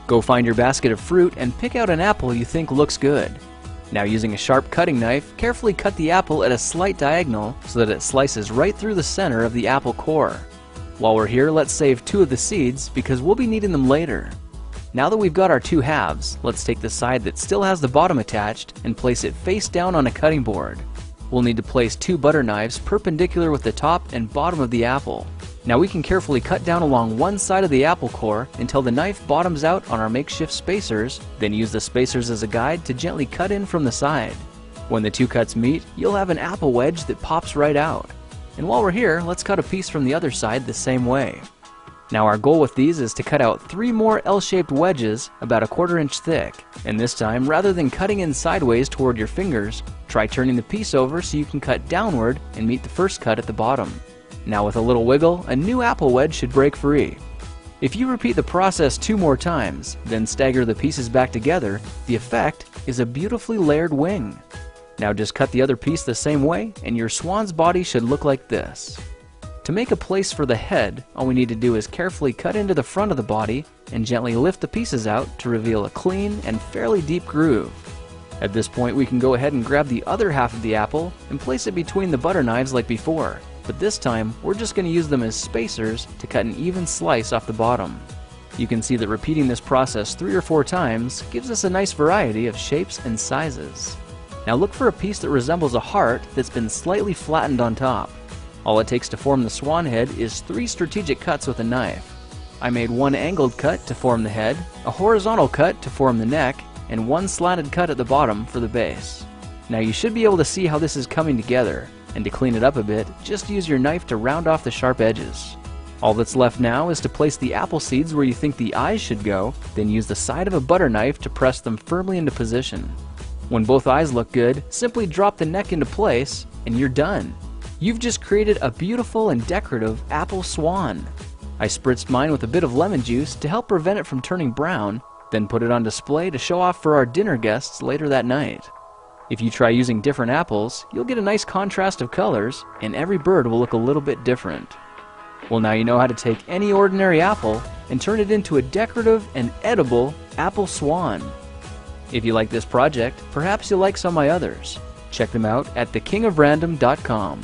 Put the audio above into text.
Go find your basket of fruit and pick out an apple you think looks good. Now, using a sharp cutting knife, carefully cut the apple at a slight diagonal so that it slices right through the center of the apple core. While we're here, let's save 2 of the seeds because we'll be needing them later. Now that we've got our 2 halves, let's take the side that still has the bottom attached and place it face down on a cutting board. We'll need to place 2 butter knives perpendicular with the top and bottom of the apple. Now we can carefully cut down along one side of the apple core until the knife bottoms out on our makeshift spacers, then use the spacers as a guide to gently cut in from the side. When the 2 cuts meet, you'll have an apple wedge that pops right out. And while we're here, let's cut a piece from the other side the same way. Now our goal with these is to cut out 3 more L-shaped wedges about a 1/4 inch thick. And this time, rather than cutting in sideways toward your fingers, try turning the piece over so you can cut downward and meet the first cut at the bottom. Now with a little wiggle, a new apple wedge should break free. If you repeat the process 2 more times, then stagger the pieces back together, the effect is a beautifully layered wing. Now just cut the other piece the same way and your swan's body should look like this. To make a place for the head, all we need to do is carefully cut into the front of the body and gently lift the pieces out to reveal a clean and fairly deep groove. At this point, we can go ahead and grab the other half of the apple and place it between the butter knives like before, but this time we're just going to use them as spacers to cut an even slice off the bottom. You can see that repeating this process 3 or 4 times gives us a nice variety of shapes and sizes. Now look for a piece that resembles a heart that's been slightly flattened on top. All it takes to form the swan head is 3 strategic cuts with a knife. I made 1 angled cut to form the head, a horizontal cut to form the neck, and 1 slanted cut at the bottom for the base. Now you should be able to see how this is coming together, and to clean it up a bit, just use your knife to round off the sharp edges. All that's left now is to place the apple seeds where you think the eyes should go, then use the side of a butter knife to press them firmly into position. When both eyes look good, simply drop the neck into place, and you're done. You've just created a beautiful and decorative apple swan. I spritzed mine with a bit of lemon juice to help prevent it from turning brown, then put it on display to show off for our dinner guests later that night. If you try using different apples, you'll get a nice contrast of colors, and every bird will look a little bit different. Well, now you know how to take any ordinary apple and turn it into a decorative and edible apple swan. If you like this project, perhaps you'll like some of my others. Check them out at thekingofrandom.com.